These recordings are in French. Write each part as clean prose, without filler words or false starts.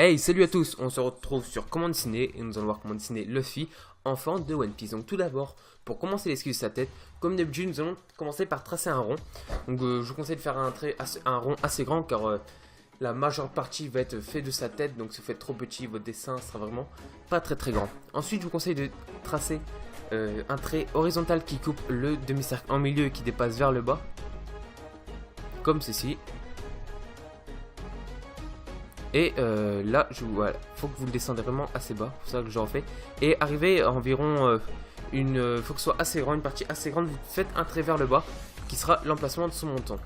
Hey, salut à tous, on se retrouve sur Comment dessiner et nous allons voir comment dessiner Luffy, enfant de One Piece. Donc tout d'abord, pour commencer l'esquisse de sa tête, comme d'habitude, nous allons commencer par tracer un rond. Donc je vous conseille de faire un rond assez grand car la majeure partie va être faite de sa tête. Donc si vous faites trop petit, votre dessin sera vraiment pas très grand. Ensuite, je vous conseille de tracer un trait horizontal qui coupe le demi-cercle en milieu et qui dépasse vers le bas, comme ceci. Et là, voilà, faut que vous le descendez vraiment assez bas, c'est ça que je refais. Et arriver à environ faut que ce soit assez grand, une partie assez grande, vous faites un trait vers le bas, qui sera l'emplacement de son montant.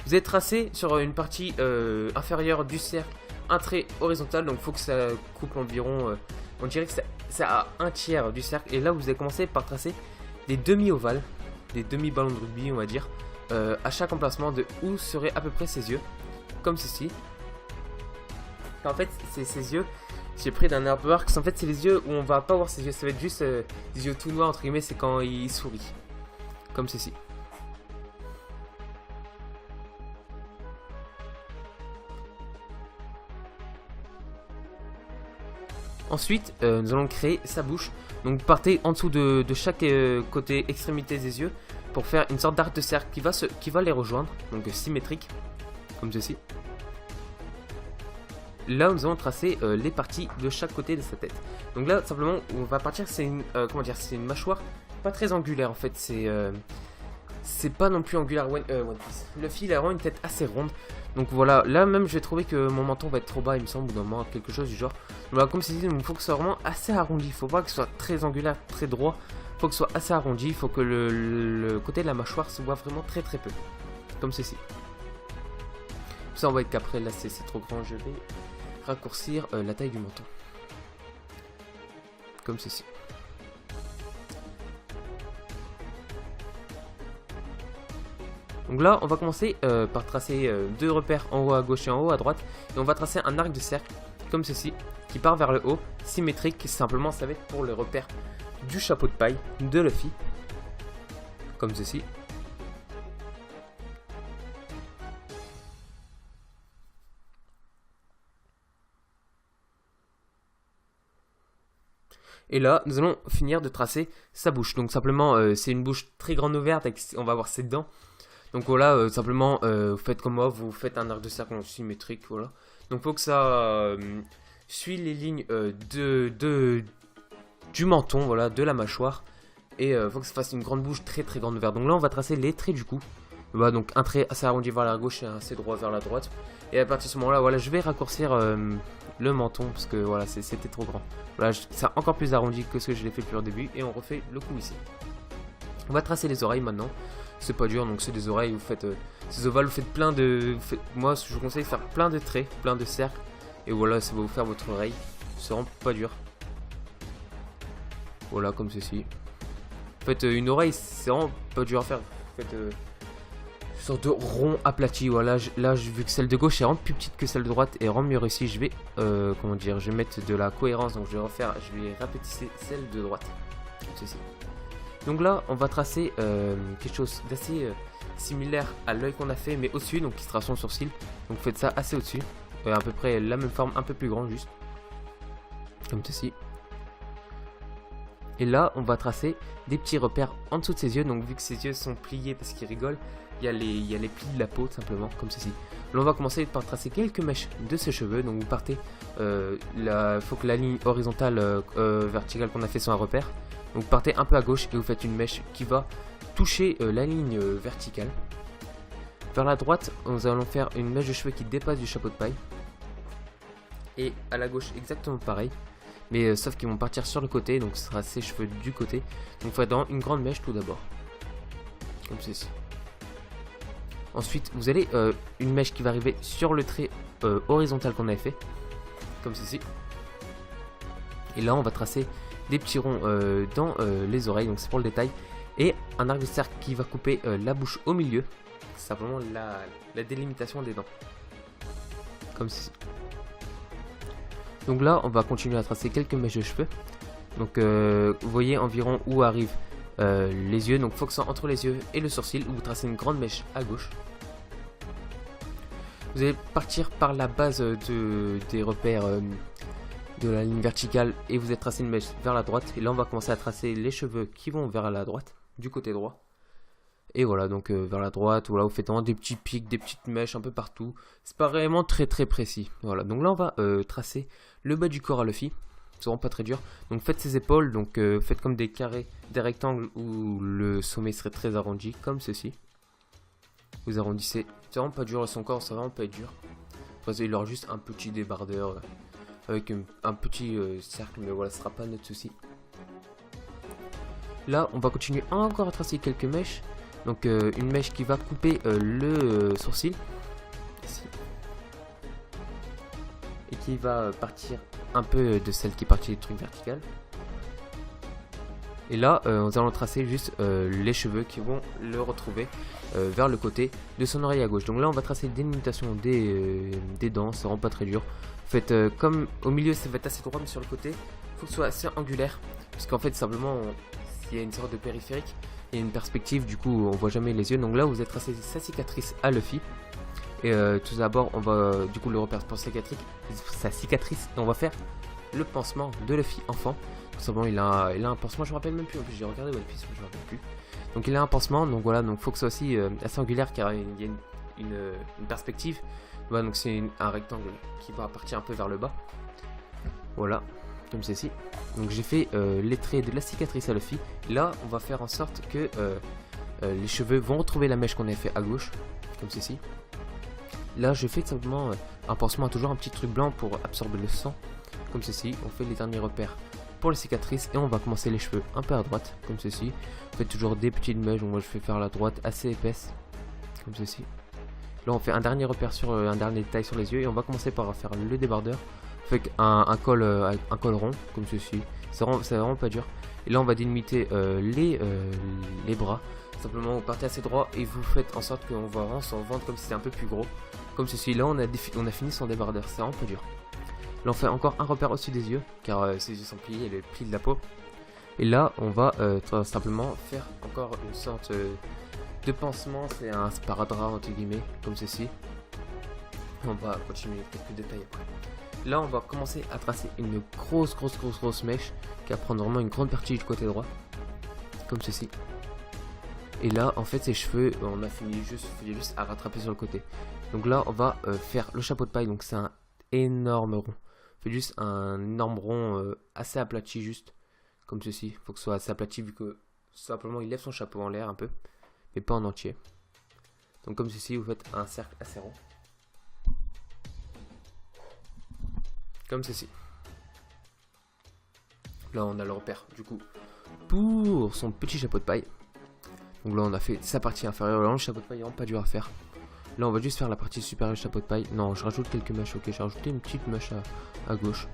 Vous avez tracé sur une partie inférieure du cercle un trait horizontal, donc il faut que ça coupe environ, on dirait que c'est à un tiers du cercle. Et là, vous allez commencer par tracer des demi-ovales, des demi-ballons de rugby, on va dire, à chaque emplacement de où seraient à peu près ses yeux, comme ceci. En fait, c'est ses yeux. J'ai pris d'un Artworks. En fait, c'est les yeux où on va pas voir ses yeux. Ça va être juste des yeux tout noirs, entre guillemets. C'est quand il sourit. Comme ceci. Ensuite, nous allons créer sa bouche. Donc, partez en dessous de chaque côté extrémité des yeux pour faire une sorte d'arc de cercle qui va les rejoindre. Donc, symétrique. Comme ceci. Là, nous allons tracer les parties de chaque côté de sa tête. Donc là, simplement, on va partir. C'est une, c'est une mâchoire pas très angulaire en fait. C'est pas non plus angulaire One Piece. Luffy, il a vraiment une tête assez ronde. Donc voilà, là même, je vais trouver que mon menton va être trop bas, il me semble, ou d'un quelque chose du genre. Donc voilà, comme c'est dit, il faut que ce soit vraiment assez arrondi. Il faut pas que ce soit très angulaire, très droit. Il faut que ce soit assez arrondi. Il faut que le côté de la mâchoire se voit vraiment très peu, comme ceci. Ça, on va être qu'après, là, c'est trop grand. Je vais raccourcir la taille du menton, comme ceci. Donc là, on va commencer par tracer deux repères en haut à gauche et en haut à droite, et on va tracer un arc de cercle, comme ceci, qui part vers le haut, symétrique. Simplement, ça va être pour le repère du chapeau de paille de Luffy, comme ceci. Et là, nous allons finir de tracer sa bouche. Donc simplement, c'est une bouche très grande ouverte, avec, on va voir ses dents. Donc voilà, simplement, vous faites comme moi, vous faites un arc de cercle symétrique, voilà. Donc il faut que ça suit les lignes du menton, voilà, de la mâchoire. Et il faut que ça fasse une grande bouche très grande ouverte. Donc là, on va tracer les traits du cou. Voilà, donc un trait assez arrondi vers la gauche et assez droit vers la droite. Et à partir de ce moment-là, voilà, je vais raccourcir le menton parce que voilà, c'était trop grand. Voilà, c'est encore plus arrondi que ce que je l'ai fait depuis le début. Et on refait le cou ici. On va tracer les oreilles maintenant. C'est pas dur, donc c'est des oreilles. Vous faites ces ovales, vous faites plein de. Moi, je vous conseille de faire plein de traits, plein de cercles. Et voilà, ça va vous faire votre oreille. C'est vraiment pas dur. Voilà, comme ceci. En fait, une oreille, c'est vraiment pas dur à faire. Vous faites une sorte de rond aplati. Voilà, là, vu que celle de gauche est vraiment plus petite que celle de droite et vraiment mieux réussi, je vais, comment dire, je vais mettre de la cohérence. Donc, je vais rapetisser celle de droite. Comme ceci. Donc là, on va tracer quelque chose d'assez similaire à l'œil qu'on a fait, mais au-dessus, donc qui sera son sourcil. Donc faites ça assez au-dessus, à peu près la même forme, un peu plus grand juste, comme ceci. Et là, on va tracer des petits repères en dessous de ses yeux. Donc vu que ses yeux sont pliés parce qu'il rigole, il y a les plis de la peau tout simplement, comme ceci. Là, on va commencer par tracer quelques mèches de ses cheveux. Donc vous partez, faut que la ligne horizontale, verticale qu'on a fait soit un repère. Donc partez un peu à gauche et vous faites une mèche qui va toucher la ligne verticale. Vers la droite, nous allons faire une mèche de cheveux qui dépasse du chapeau de paille. Et à la gauche, exactement pareil. Mais sauf qu'ils vont partir sur le côté, donc ce sera ses cheveux du côté. Donc vous faites dans une grande mèche tout d'abord. Comme ceci. Ensuite, vous allez une mèche qui va arriver sur le trait horizontal qu'on avait fait. Comme ceci. Et là, on va tracer des petits ronds dans les oreilles, donc c'est pour le détail. Et un arc de cercle qui va couper la bouche au milieu. C'est simplement la délimitation des dents. Comme ceci. Donc là, on va continuer à tracer quelques mèches de cheveux. Donc vous voyez environ où arrivent les yeux. Donc il faut que ça soit entre les yeux et le sourcil, où vous tracez une grande mèche à gauche. Vous allez partir par la base des repères de la ligne verticale et vous allez tracer une mèche vers la droite. Et là on va commencer à tracer les cheveux qui vont vers la droite, du côté droit. Et voilà, donc vers la droite, voilà, vous faites vraiment des petits pics, des petites mèches un peu partout. C'est pas vraiment très précis. Voilà, donc là on va tracer le bas du corps à Luffy. C'est vraiment pas très dur. Donc faites ses épaules, donc faites comme des carrés, des rectangles où le sommet serait très arrondi, comme ceci. Vous arrondissez, c'est vraiment pas dur, son corps ça va vraiment pas être dur. Après, il aura juste un petit débardeur avec un petit cercle, mais voilà, ce sera pas notre souci. Là on va continuer encore à tracer quelques mèches. Donc une mèche qui va couper le sourcil ici, et qui va partir un peu de celle qui est partie du truc vertical. Et là nous allons tracer juste les cheveux qui vont le retrouver vers le côté de son oreille à gauche. Donc là on va tracer des limitations des dents, ça rend pas très dur. Faites comme au milieu ça va être assez droit, mais sur le côté il faut que ce soit assez angulaire, parce qu'en fait simplement il y a une sorte de périphérique. Il y a une perspective, du coup on voit jamais les yeux. Donc là vous allez tracer sa cicatrice à Luffy. Et tout d'abord on va du coup le repère pour sa cicatrice. Et on va faire le pansement de Luffy enfant. Tout simplement il a un pansement, je me rappelle même plus. En plus j'ai regardé One Piece mais je me rappelle plus. Donc il a un pansement, donc voilà, donc faut que ce soit aussi assez angulaire car il y a une perspective. Voilà, donc c'est un rectangle qui va partir un peu vers le bas. Voilà, comme ceci. Donc j'ai fait les traits de la cicatrice à Luffy. Là on va faire en sorte que les cheveux vont retrouver la mèche qu'on a fait à gauche, comme ceci. Là je fais simplement un pansement, toujours un petit truc blanc pour absorber le sang, comme ceci. On fait les derniers repères pour les cicatrices et on va commencer les cheveux un peu à droite, comme ceci. On fait toujours des petites mèches, donc moi je vais faire la droite assez épaisse, comme ceci. Là on fait un dernier repère sur un dernier détail sur les yeux et on va commencer par faire le débardeur. Avec un col rond comme ceci, c'est vraiment pas dur. Et là on va délimiter les bras. Simplement vous partez assez droit et vous faites en sorte qu'on va vraiment s'en vendre comme si c'était un peu plus gros, comme ceci. Là on a fini son débardeur, c'est vraiment pas dur. Là on fait encore un repère au-dessus des yeux car ses yeux sont pliés, les plis de la peau. Et là on va simplement faire encore une sorte de pansement, c'est un sparadrap entre guillemets, comme ceci. On va continuer quelques détails après. Là on va commencer à tracer une grosse mèche qui va prendre vraiment une grande partie du côté droit, comme ceci. Et là en fait ses cheveux on a fini juste à rattraper sur le côté. Donc là on va faire le chapeau de paille, donc c'est un énorme rond. On fait juste un énorme rond assez aplati, juste comme ceci. Il faut que ce soit assez aplati vu que simplement il lève son chapeau en l'air un peu, mais pas en entier. Donc comme ceci vous faites un cercle assez rond. Comme ceci. Là on a le repère du coup pour son petit chapeau de paille. Donc là on a fait sa partie inférieure. Là le chapeau de paille est vraiment pas dur à faire. Là on va juste faire la partie supérieure du chapeau de paille. Non, je rajoute quelques mèches. Ok, j'ai rajouté une petite mèche à gauche.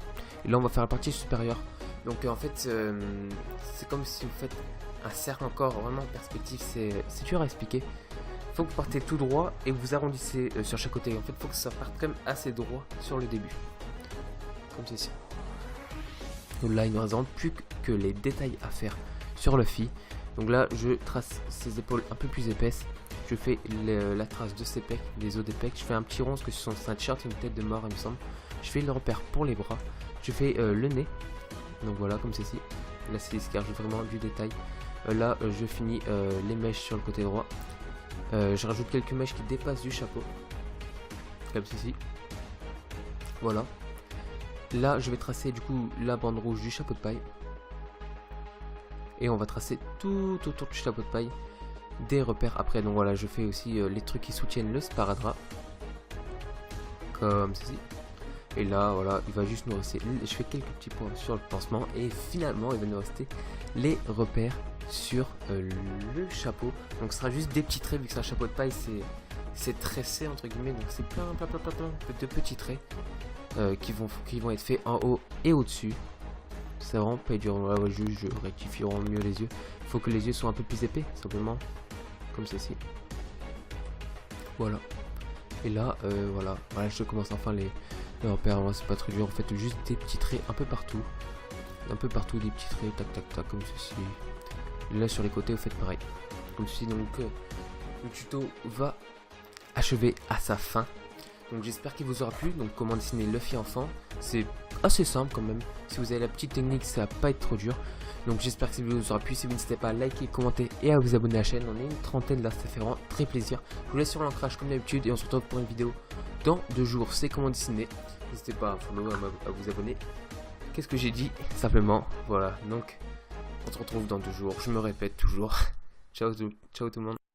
Et là on va faire la partie supérieure. Donc en fait c'est comme si vous faites un cercle encore vraiment en perspective. C'est dur à expliquer. Faut que vous partez tout droit et vous arrondissez sur chaque côté. En fait faut que ça parte quand même assez droit sur le début. Comme ceci. Donc là il ne reste plus que les détails à faire sur Luffy. Donc là je trace ses épaules un peu plus épaisses. Je fais la trace de ses pecs, les os des pecs. Je fais un petit rond parce que sur son t-shirt et une tête de mort il me semble. Je fais le repère pour les bras. Je fais le nez. Donc voilà comme ceci. Là c'est ce qui rajoute vraiment du détail. Là je finis les mèches sur le côté droit. Je rajoute quelques mèches qui dépassent du chapeau. Comme ceci. Voilà. Là je vais tracer du coup la bande rouge du chapeau de paille. Et on va tracer tout autour du chapeau de paille des repères après. Donc voilà, je fais aussi les trucs qui soutiennent le sparadrap. Comme ceci. Et là voilà, il va juste nous rester, je fais quelques petits points sur le pansement. Et finalement il va nous rester les repères sur le chapeau. Donc ce sera juste des petits traits vu que c'est un chapeau de paille, c'est tressé entre guillemets. Donc c'est plein de petits traits qui vont être faits en haut et au dessus. C'est vraiment pas dur. Là, ouais, je rectifierons mieux les yeux. Il faut que les yeux soient un peu plus épais, simplement. Comme ceci. Voilà. Et là, voilà, je commence enfin les repères. C'est pas très dur. En fait, juste des petits traits un peu partout. Un peu partout, des petits traits, tac, tac, tac, comme ceci. Et là, sur les côtés, vous faites pareil. Comme ceci. Donc, le tuto va achever à sa fin. Donc j'espère qu'il vous aura plu. Donc comment dessiner Luffy enfant, c'est assez simple quand même. Si vous avez la petite technique, ça va pas être trop dur. Donc j'espère que cette vidéo vous aura plu. Si vous n'hésitez pas à liker, commenter et à vous abonner à la chaîne. On est une trentaine là, ça fait vraiment très plaisir. Je vous laisse sur l'ancrage comme d'habitude et on se retrouve pour une vidéo dans 2 jours. C'est comment dessiner. N'hésitez pas à follow, à vous abonner. Qu'est-ce que j'ai dit? Simplement, voilà. Donc on se retrouve dans 2 jours. Je me répète toujours. Ciao tout le monde.